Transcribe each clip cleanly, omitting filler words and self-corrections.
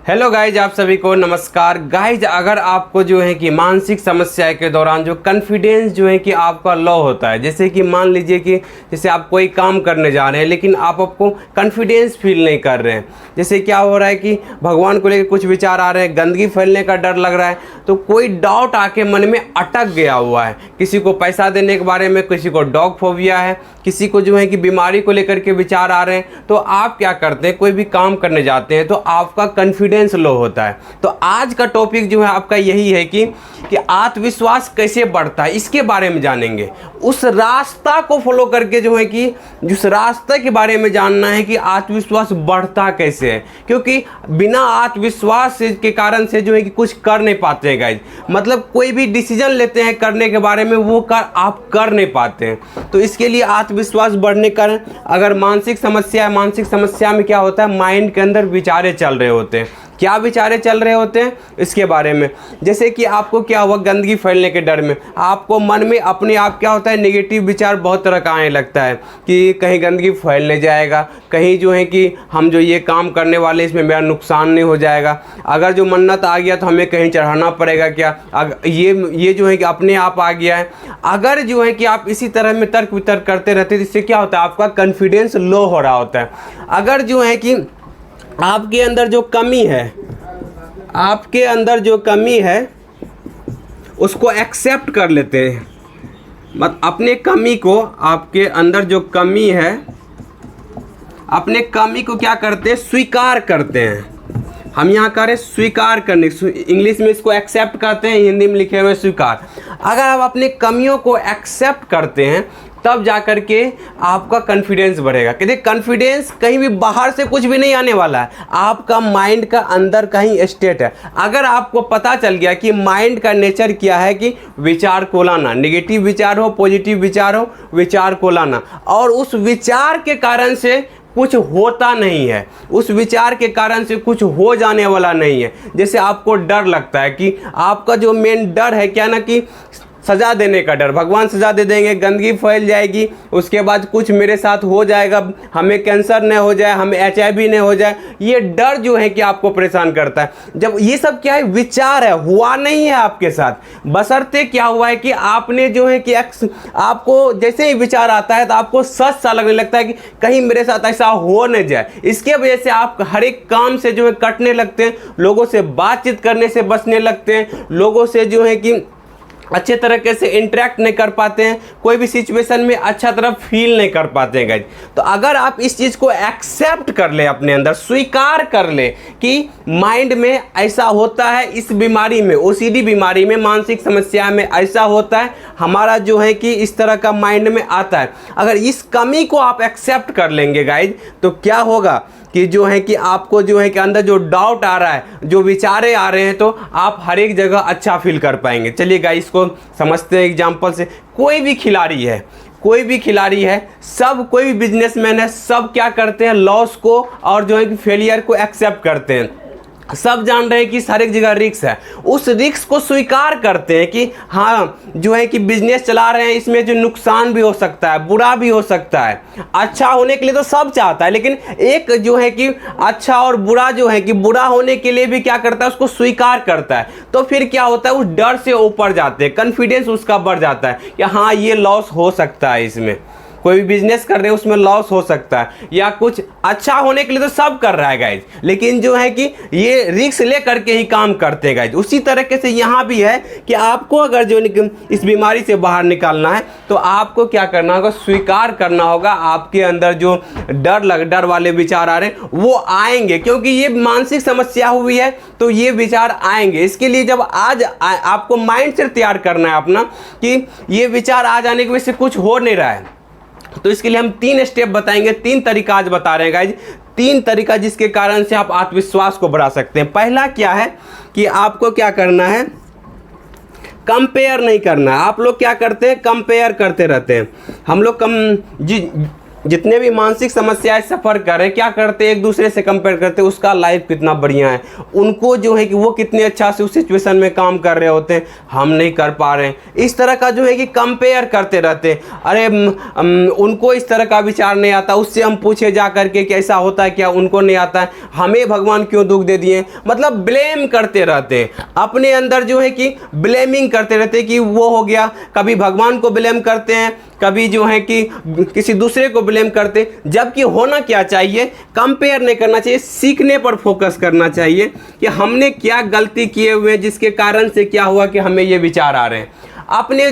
Hello guys, आप सभी को नमस्कार। गाइज, अगर आपको जो है कि मानसिक समस्या के दौरान जो कॉन्फिडेंस जो है कि आपका लो होता है, जैसे कि मान लीजिए कि जैसे आप कोई काम करने जा रहे हैं लेकिन आपको कॉन्फिडेंस फील नहीं कर रहे हैं। जैसे क्या हो रहा है कि भगवान को लेकर कुछ विचार आ रहे हैं, गंदगी फैलने का डर लग रहा है, तो कोई डाउट आके मन में अटक गया हुआ है। किसी को पैसा देने के बारे में, किसी को डॉग फोबिया है, किसी को जो है कि बीमारी को लेकर के विचार आ रहे हैं। तो आप क्या करते हैं, कोई भी काम करने जाते हैं तो आपका कॉन्फिडेंस लो होता है। तो आज का टॉपिक जो है आपका यही है कि आत्मविश्वास कैसे बढ़ता है, इसके बारे में जानेंगे। उस रास्ता को फॉलो करके जो है कि जिस रास्ते के बारे में जानना है कि आत्मविश्वास बढ़ता कैसे है, क्योंकि बिना आत्मविश्वास के कारण से जो है कि कुछ कर नहीं पाते हैं गाइज। मतलब कोई भी डिसीजन लेते हैं करने के बारे में, वो आप कर नहीं पाते हैं। तो इसके लिए आत्मविश्वास बढ़ने का, अगर मानसिक समस्या है, मानसिक समस्या में क्या होता है, माइंड के अंदर विचारे चल रहे होते हैं। क्या विचारे चल रहे होते हैं इसके बारे में, जैसे कि आपको क्या हुआ, गंदगी फैलने के डर में आपको मन में अपने आप क्या होता है, नेगेटिव विचार बहुत तरह का आने लगता है कि कहीं गंदगी फैलने जाएगा, कहीं जो है कि हम जो ये काम करने वाले इसमें मेरा नुकसान नहीं हो जाएगा, अगर जो मन्नत आ गया तो हमें कहीं चढ़ाना पड़ेगा क्या, ये जो है कि अपने आप आ गया है। अगर जो है कि आप इसी तरह में तर्क वितर्क करते रहते हैं, इससे क्या होता है, आपका कॉन्फिडेंस लो हो रहा होता है। अगर जो है कि आपके अंदर जो कमी है, आपके अंदर जो कमी है उसको एक्सेप्ट कर लेते हैं। मत अपने कमी को, आपके अंदर जो कमी है, अपने कमी को क्या करते हैं, स्वीकार करते हैं। हम यहाँ करें स्वीकार करने, इंग्लिश में इसको एक्सेप्ट करते हैं, हिंदी में लिखे हुए स्वीकार। अगर आप अपने कमियों को एक्सेप्ट करते हैं तब जा कर के आपका कॉन्फिडेंस बढ़ेगा। कहते कॉन्फिडेंस कहीं भी बाहर से कुछ भी नहीं आने वाला है, आपका माइंड का अंदर का ही स्टेट है। अगर आपको पता चल गया कि माइंड का नेचर क्या है कि विचार को लाना, नेगेटिव विचार हो, पॉजिटिव विचार हो, विचार को लाना, और उस विचार के कारण से कुछ होता नहीं है, उस विचार के कारण से कुछ हो जाने वाला नहीं है। जैसे आपको डर लगता है कि आपका जो मेन डर है क्या ना, कि सजा देने का डर, भगवान सजा दे देंगे, गंदगी फैल जाएगी, उसके बाद कुछ मेरे साथ हो जाएगा, हमें कैंसर न हो जाए, हमें HIV न हो जाए, ये डर जो है कि आपको परेशान करता है। जब ये सब क्या है, विचार है, हुआ नहीं है आपके साथ, बशर्ते क्या हुआ है कि आपने जो है कि आपको जैसे ही विचार आता है तो आपको सच सा लगने लगता है कि कहीं मेरे साथ ऐसा हो न जाए। इसके वजह से आप हर एक काम से जो है कटने लगते हैं, लोगों से बातचीत करने से बचने लगते हैं, लोगों से जो है कि अच्छे तरीके से इंटरेक्ट नहीं कर पाते हैं, कोई भी सिचुएशन में अच्छा तरह फील नहीं कर पाते हैं गाइज। तो अगर आप इस चीज़ को एक्सेप्ट कर ले, अपने अंदर स्वीकार कर ले कि माइंड में ऐसा होता है, इस बीमारी में, OCD बीमारी में, मानसिक समस्या में ऐसा होता है, हमारा जो है कि इस तरह का माइंड में आता है। अगर इस कमी को आप एक्सेप्ट कर लेंगे गाइज, तो क्या होगा कि जो है कि आपको जो है कि अंदर जो डाउट आ रहा है, जो विचारे आ रहे हैं, तो आप हर एक जगह अच्छा फील कर पाएंगे। चलिए गाइस, इसको समझते हैं एग्जांपल से। कोई भी खिलाड़ी है, कोई भी खिलाड़ी है, सब कोई भी बिजनेसमैन है, सब क्या करते हैं, लॉस को और जो है कि फेलियर को एक्सेप्ट करते हैं। सब जान रहे हैं कि हर एक जगह रिस्क है, उस रिस्क को स्वीकार करते हैं कि हाँ जो है कि बिजनेस चला रहे हैं, इसमें जो नुकसान भी हो सकता है, बुरा भी हो सकता है। अच्छा होने के लिए तो सब चाहता है, लेकिन एक जो है कि अच्छा और बुरा जो है कि बुरा होने के लिए भी क्या करता है, उसको स्वीकार करता है। तो फिर क्या होता है, उस डर से ऊपर जाते हैं, कॉन्फिडेंस उसका बढ़ जाता है कि हाँ ये लॉस हो सकता है, इसमें कोई भी बिजनेस कर रहे हैं उसमें लॉस हो सकता है, या कुछ अच्छा होने के लिए तो सब कर रहा है गाइज, लेकिन जो है कि ये रिस्क ले करके ही काम करते हैं गाइज। उसी तरीके से यहाँ भी है कि आपको अगर जो इस बीमारी से बाहर निकालना है तो आपको क्या करना होगा, स्वीकार करना होगा। आपके अंदर जो डर वाले विचार आ रहे हैं वो आएंगे, क्योंकि ये मानसिक समस्या हुई है तो ये विचार आएंगे। इसके लिए जब आज आपको माइंड से तैयार करना है अपना कि ये विचार आ जाने की वजह से कुछ हो नहीं रहा है, तो इसके लिए हम 3 स्टेप बताएंगे, 3 तरीका आज बता रहे हैं गाइज, 3 तरीका जिसके कारण से आप आत्मविश्वास को बढ़ा सकते हैं। पहला क्या है कि आपको क्या करना है, कंपेयर नहीं करना है। आप लोग क्या करते हैं, कंपेयर करते रहते हैं। हम लोग जितने भी मानसिक समस्याएं सफ़र कर रहे हैं क्या करते हैं, एक दूसरे से कंपेयर करते हैं उसका लाइफ कितना बढ़िया है, उनको जो है कि वो कितने अच्छा से उस सिचुएशन में काम कर रहे होते हैं, हम नहीं कर पा रहे हैं। इस तरह का जो है कि कंपेयर करते रहते हैं। अरे उनको इस तरह का विचार नहीं आता, उससे हम पूछे जा करके कैसा होता है, क्या उनको नहीं आता है, हमें भगवान क्यों दुख दे दिए, मतलब ब्लेम करते रहते हैं अपने अंदर जो है कि ब्लेमिंग करते रहते हैं कि वो हो गया, कभी भगवान को ब्लेम करते हैं, कभी जो है कि किसी दूसरे को ब्लेम करते। जबकि होना क्या चाहिए, कंपेयर नहीं करना चाहिए, सीखने पर फोकस करना चाहिए कि हमने क्या गलती किए हुए हैं जिसके कारण से क्या हुआ कि हमें ये विचार आ रहे हैं। अपने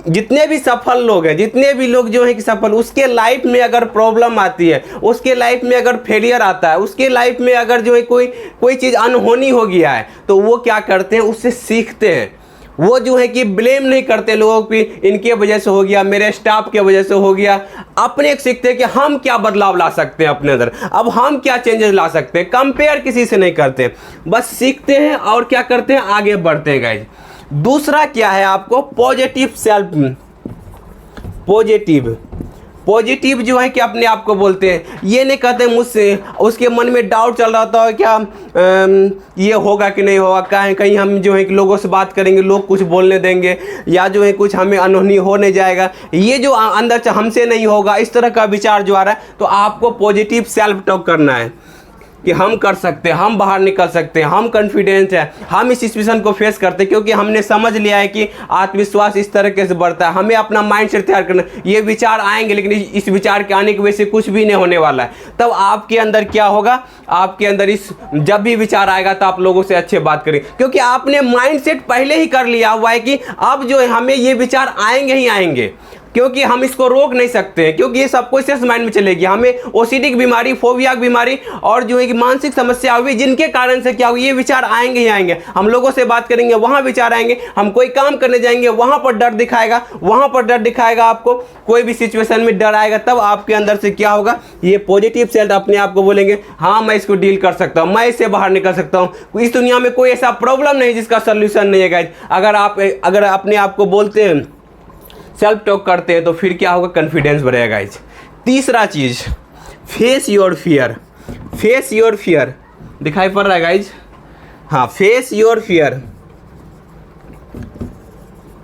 जितने भी सफल लोग हैं, जितने भी लोग जो है कि सफल, उसके लाइफ में अगर प्रॉब्लम आती है, उसके लाइफ में अगर फेलियर आता है, उसके लाइफ में अगर जो है कोई चीज़ अनहोनी हो गया है, तो वो क्या करते हैं, उससे सीखते हैं। वो जो है कि ब्लेम नहीं करते लोगों की, इनके वजह से हो गया, मेरे स्टाफ के वजह से हो गया। अपने सीखते हैं कि हम क्या बदलाव ला सकते हैं अपने अंदर, अब हम क्या चेंजेस ला सकते हैं। कंपेयर किसी से नहीं करते, बस सीखते हैं और क्या करते हैं, आगे बढ़ते हैं गाइज। दूसरा क्या है आपको, पॉजिटिव जो है कि अपने आप को बोलते हैं, ये नहीं कहते मुझसे, उसके मन में डाउट चल रहा था क्या ये होगा कि नहीं होगा, कहीं हम जो है कि लोगों से बात करेंगे, लोग कुछ बोलने देंगे, या जो है कुछ हमें अनहोनी हो नहीं जाएगा, ये जो अंदर से हमसे नहीं होगा, इस तरह का विचार जो आ रहा है, तो आपको पॉजिटिव सेल्फ टॉक करना है कि हम कर सकते हैं, हम बाहर निकल सकते हैं, हम कॉन्फिडेंट हैं, हम इस सिचुएशन को फेस करते हैं, क्योंकि हमने समझ लिया है कि आत्मविश्वास इस तरीके से बढ़ता है। हमें अपना माइंड सेट तैयार करना, ये विचार आएंगे लेकिन इस विचार के आने की वजह से कुछ भी नहीं होने वाला है। तब आपके अंदर क्या होगा, आपके अंदर जब भी विचार आएगा तो आप लोगों से अच्छे बात करें, क्योंकि आपने माइंड सेट पहले ही कर लिया हुआ है कि अब जो है हमें ये विचार आएंगे ही आएंगे, क्योंकि हम इसको रोक नहीं सकते हैं, क्योंकि ये सबको इस माइंड में चलेगी। हमें ओसीडी की बीमारी, फोबिया की बीमारी और जो है कि मानसिक समस्या हुई, जिनके कारण से क्या हुई, ये विचार आएंगे ही आएंगे। हम लोगों से बात करेंगे, वहाँ विचार आएंगे, हम कोई काम करने जाएंगे, वहाँ पर डर दिखाएगा, वहाँ पर डर दिखाएगा आपको, कोई भी सिचुएशन में डर आएगा, तब आपके अंदर से क्या होगा, ये पॉजिटिव सेल्फ अपने आप को बोलेंगे, हाँ मैं इसको डील कर सकता हूँ, मैं इससे बाहर निकल सकता हूँ, इस दुनिया में कोई ऐसा प्रॉब्लम नहीं जिसका सोल्यूशन नहीं है गाइस। अगर अपने आप को बोलते हैं, सेल्फ टॉक करते हैं, तो फिर क्या होगा, कॉन्फिडेंस बढ़ेगा गाइज। तीसरा चीज, फेस योर फियर। दिखाई पड़ रहा है गाइज, हाँ, फेस योर फियर।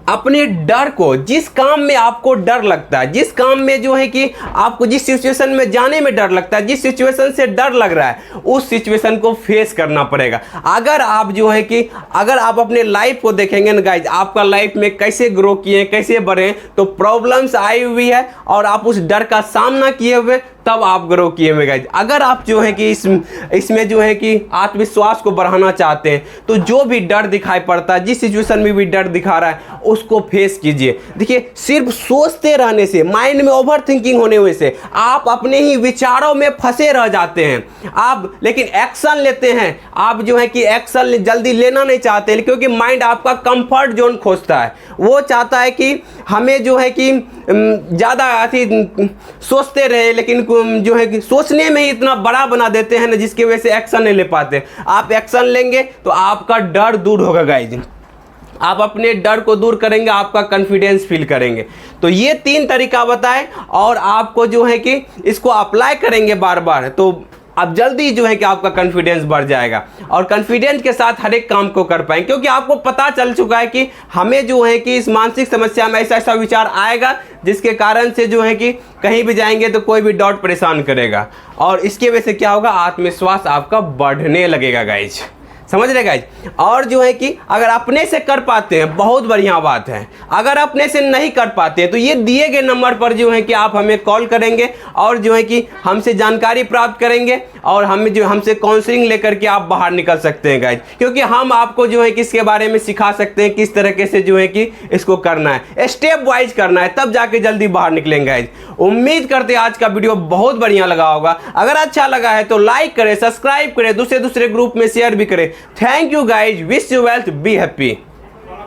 अपने डर को, जिस काम में आपको डर लगता है, जिस काम में जो है कि आपको जिस सिचुएशन में जाने में डर लगता है, जिस सिचुएशन से डर लग रहा है, उस सिचुएशन को फेस करना पड़ेगा। अगर आप जो है कि अगर आप अपने लाइफ को देखेंगे ना गाइज, आपका लाइफ में कैसे ग्रो किए, कैसे बढ़े, तो प्रॉब्लम्स आई हुई है और आप उस डर का सामना किए हुए, तब आप ग्रो किए हुए गाइज। अगर आप जो है कि इसमें जो है कि आत्मविश्वास को बढ़ाना चाहते हैं, तो जो भी डर दिखाई पड़ता है, जिस सिचुएशन में भी डर दिखा रहा है, उसको फेस कीजिए। देखिए, सिर्फ सोचते रहने से, माइंड में ओवर थिंकिंग होने वजह से आप अपने ही विचारों में फंसे रह जाते हैं। आप लेकिन एक्शन लेते हैं, आप जो है कि एक्शन जल्दी लेना नहीं चाहते, क्योंकि माइंड आपका कंफर्ट जोन खोजता है। वो चाहता है कि हमें जो है कि ज़्यादा सोचते रहे, लेकिन जो है कि सोचने में ही इतना बड़ा बना देते हैं ना, जिसकी वजह से एक्शन नहीं ले पाते। आप एक्शन लेंगे तो आपका डर दूर होगा गाइज, आप अपने डर को दूर करेंगे, आपका कॉन्फिडेंस फील करेंगे। तो ये 3 तरीका बताए, और आपको जो है कि इसको अप्लाई करेंगे बार बार, तो अब जल्दी जो है कि आपका कॉन्फिडेंस बढ़ जाएगा, और कॉन्फिडेंस के साथ हर एक काम को कर पाएंगे, क्योंकि आपको पता चल चुका है कि हमें जो है कि इस मानसिक समस्या में ऐसा विचार आएगा, जिसके कारण से जो है कि कहीं भी जाएंगे तो कोई भी डाउट परेशान करेगा, और इसके वजह से क्या होगा, आत्मविश्वास आपका बढ़ने लगेगा गाइज। समझ रहे गाइज। और जो है कि अगर अपने से कर पाते हैं, बहुत बढ़िया बात है। अगर अपने से नहीं कर पाते हैं, तो ये दिए गए नंबर पर जो है कि आप हमें कॉल करेंगे, और जो है कि हमसे जानकारी प्राप्त करेंगे, और हमसे काउंसलिंग लेकर के आप बाहर निकल सकते हैं गाइज। क्योंकि हम आपको जो है कि इसके बारे में सिखा सकते हैं, किस तरीके से जो है कि इसको करना है, स्टेप वाइज करना है, तब जाके जल्दी बाहर निकलेंगे गाइज। उम्मीद करते हैं आज का वीडियो बहुत बढ़िया लगा होगा। अगर अच्छा लगा है तो लाइक करें, सब्सक्राइब करें, दूसरे ग्रुप में शेयर भी करें। Thank you guys. Wish you well. Be happy.